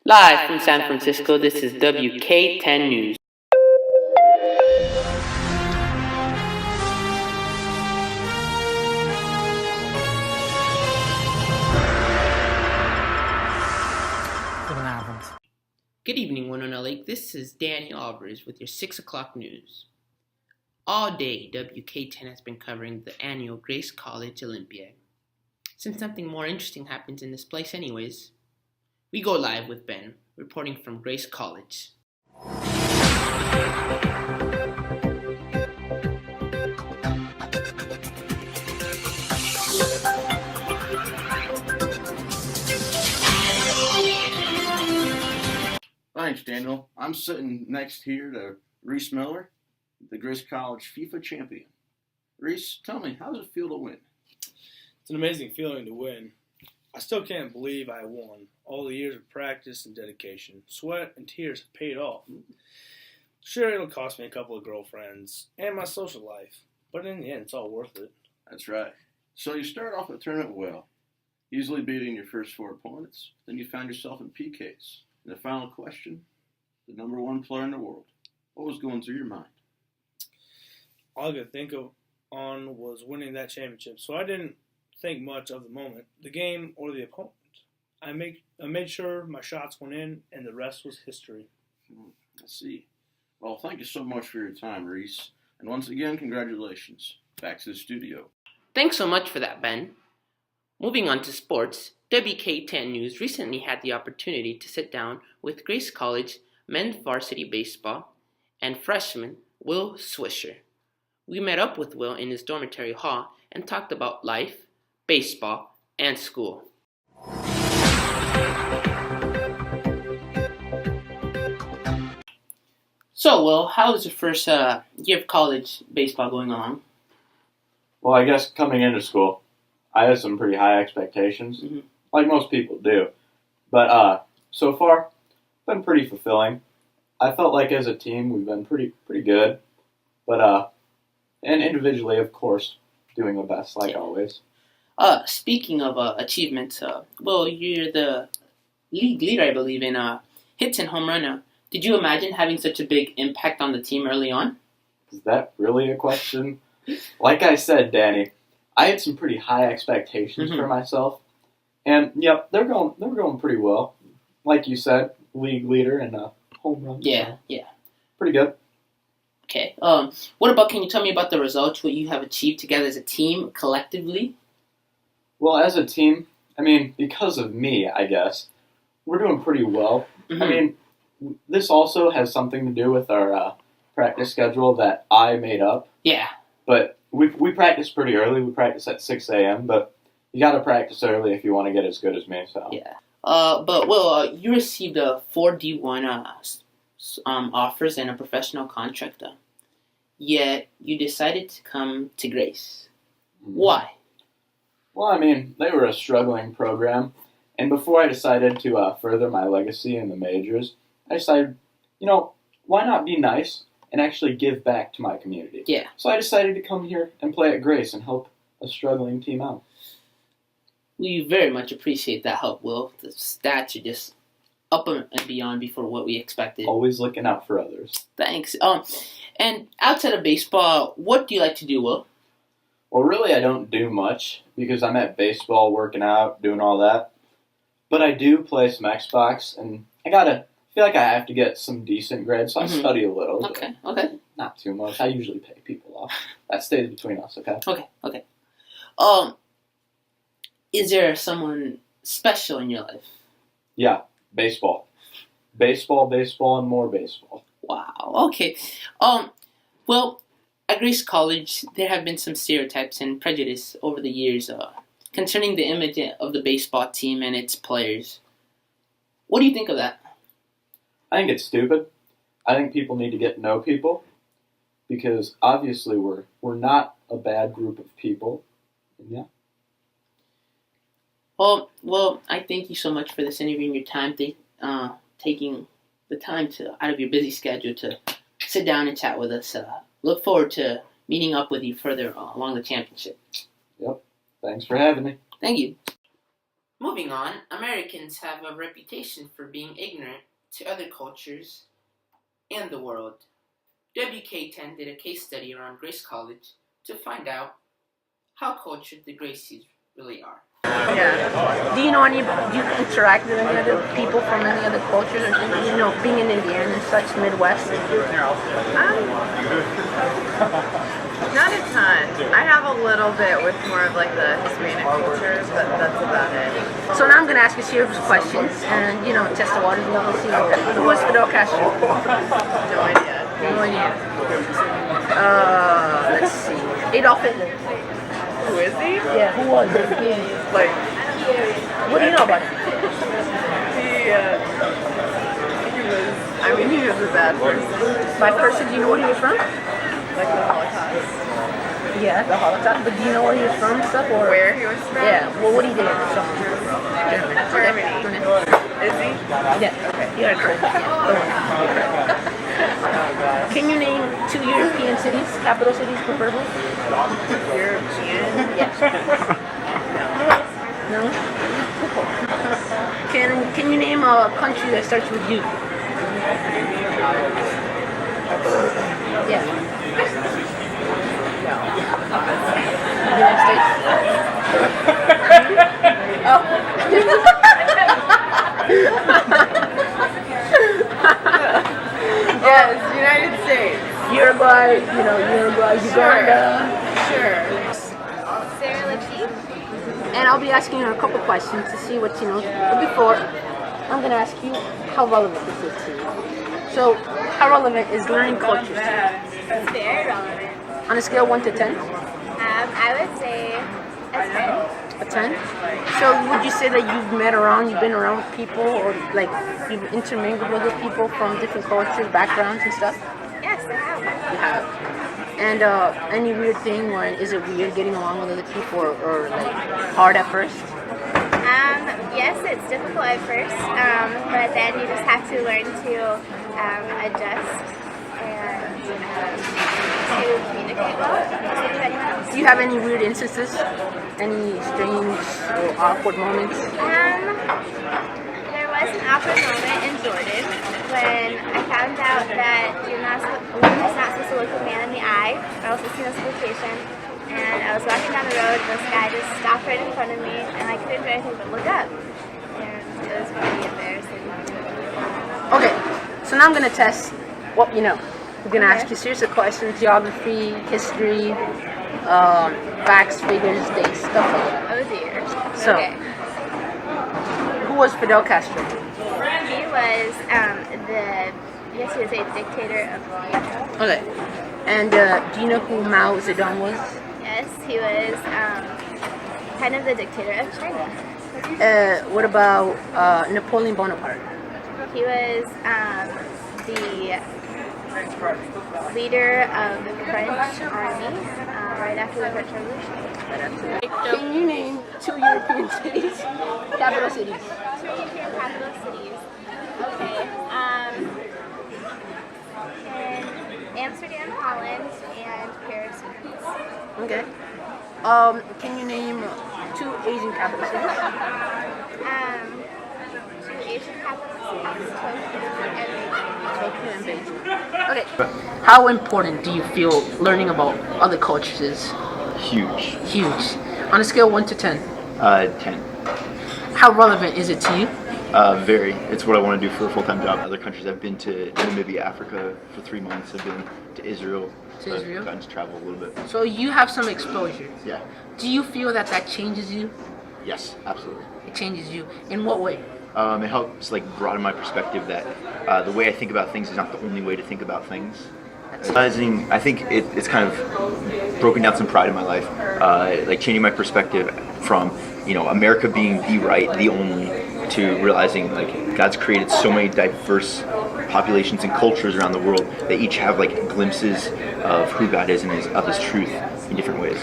Live from San Francisco, this is WK10 News. Good evening, Winona Lake. This is Danny Alvarez with your 6 o'clock news. All day, WK10 has been covering the annual Grace College Olympiad. Since something more interesting happens in this place anyways, we go live with Ben, reporting from Grace College. Thanks, Daniel. I'm sitting next here to Reese Miller, the Grace College FIFA champion. Reese, tell me, how does it feel to win? It's an amazing feeling to win. I still can't believe I won. All the years of practice and dedication, sweat and tears have paid off. Sure, it'll cost me a couple of girlfriends and my social life, but in the end, it's all worth it. That's right. So you start off the tournament well, easily beating your first four opponents. Then you found yourself in PKs. And the final question, the number one player in the world. What was going through your mind? All I could think on was winning that championship, so I didn't think much of the moment, the game, or the opponent. I made sure my shots went in, and the rest was history. I see. Well, thank you so much for your time, Reese. And once again, congratulations. Back to the studio. Thanks so much for that, Ben. Moving on to sports, WK10 News recently had the opportunity to sit down with Grace College men's varsity baseball and freshman Will Swisher. We met up with Will in his dormitory hall and talked about life, baseball, and school. So, Will, how is your first year of college baseball going along? Well, I guess coming into school, I had some pretty high expectations, like most people do. But so far, been pretty fulfilling. I felt like as a team, we've been pretty good. But and individually, of course, doing the best like always. Speaking of achievements, Will, you're the league leader, I believe, in hits and home run. Did you imagine having such a big impact on the team early on? Is that really a question? Like I said, Danny, I had some pretty high expectations for myself, and yep, they're going pretty well. Like you said, league leader and home run. Yeah. Pretty good. Okay. What about? Can you tell me about the results? What you have achieved together as a team, collectively? Well, as a team, I mean, because of me, I guess we're doing pretty well. I mean, this also has something to do with our practice schedule that I made up. Yeah. But we practice pretty early. We practice at 6 a.m., but you got to practice early if you want to get as good as me. So. Yeah. But Will, you received 4 D1 offers and a professional contract. Yet you decided to come to Grace. Why? Well, I mean, they were a struggling program, and before I decided to further my legacy in the majors, I decided, why not be nice and actually give back to my community? Yeah. So I decided to come here and play at Grace and help a struggling team out. We very much appreciate that help, Will. The stats are just up and beyond before what we expected. Always looking out for others. Thanks. And outside of baseball, what do you like to do, Will? Well, really, I don't do much because I'm at baseball, working out, doing all that. But I do play some Xbox, and I feel like I have to get some decent grades, so I study a little. Okay. Not too much. I usually pay people off. That stays between us, okay? Okay. Is there someone special in your life? Yeah, baseball. Baseball, and more baseball. Wow. Okay. Well, at Grace College, there have been some stereotypes and prejudice over the years concerning the image of the baseball team and its players. What do you think of that? I think it's stupid. I think people need to get to know people because obviously we're not a bad group of people. Yeah. Well, I thank you so much for this interview and your time, taking the time out of your busy schedule to sit down and chat with us. Look forward to meeting up with you further along the championship. Yep. Thanks for having me. Thank you. Moving on, Americans have a reputation for being ignorant to other cultures in the world. WK10 did a case study around Grace College to find out how cultured the Gracies really are. Yeah. Do you know do you interact with any other people from any other cultures or things? You know, being in Indiana and such, Midwest? Not a ton. I have a little bit with more of like the Hispanic cultures, but that's about it. So now I'm going to ask you a series of questions and, you know, test the waters a little, see who was Fidel Castro? No idea. No idea. Let's see. Adolf Hitler. Who is he? Yeah, who was it? Like, What do you know about him? he was a bad person. By person, do you know where he was from? Like the Holocaust. Yeah, the Holocaust. But do you know where he was from and stuff? Or Where he was from? Yeah, well, what he did. Germany. Is he? Yeah, okay. You are correct. Can you name 2 European cities, capital cities preferably? European? Yes. No? Can you name a country that starts with U? Yeah. United States? Yes, United States. Uruguay, Uganda. Sure. Sarah Lipsy. And I'll be asking her a couple questions to see what she knows. But before, I'm going to ask you how relevant this is to you. So, how relevant is learning culture to you? It's very relevant. On a scale of 1 to 10? I would say a 10. A 10? So would you say that you've been around people, or like you've intermingled with other people from different cultures, backgrounds and stuff? Yes, I have. You have. And any weird thing, or is it weird getting along with other people, or like hard at first? Yes, it's difficult at first, but then you just have to learn to adjust and to communicate well. Do you have any weird instances? Any strange or awkward moments? There was an awkward moment in Jordan when I found out that a woman is not supposed to look a man in the eye. I was listening to this vacation, and I was walking down the road, and this guy just stopped right in front of me, and I couldn't do anything but look up. And it was really embarrassing. Okay, so now I'm going to test what you know. I'm going to ask you a series of questions: geography, history, facts, figures, dates, stuff like that. Oh dear. So, Okay. Who was Fidel Castro? He was he was a dictator of Cuba. Okay. And do you know who Mao Zedong was? Yes, he was kind of the dictator of China. What about Napoleon Bonaparte? He was the leader of the French army right after the French Revolution. Can you name 2 European cities, capital cities? 2 European capital cities. Okay. Amsterdam, Holland, and Paris, France. Okay. Can you name 2 Asian capital cities? 2 Asian capital cities, Tokyo and Beijing. Tokyo and Beijing. Okay. How important do you feel learning about other cultures is? Huge. Huge. On a scale of 1 to 10. 10. How relevant is it to you? Very. It's what I want to do for a full-time job. Other countries, I've been to Namibia, Africa for 3 months. I've been to Israel. To Israel? I've gotten to travel a little bit. So you have some exposure. Yeah. Do you feel that changes you? Yes, absolutely. It changes you. In what way? It helps broaden my perspective that the way I think about things is not the only way to think about things. I think it's kind of broken down some pride in my life, changing my perspective from America being the right, the only, to realizing God's created so many diverse populations and cultures around the world that each have glimpses of who God is and of His truth in different ways.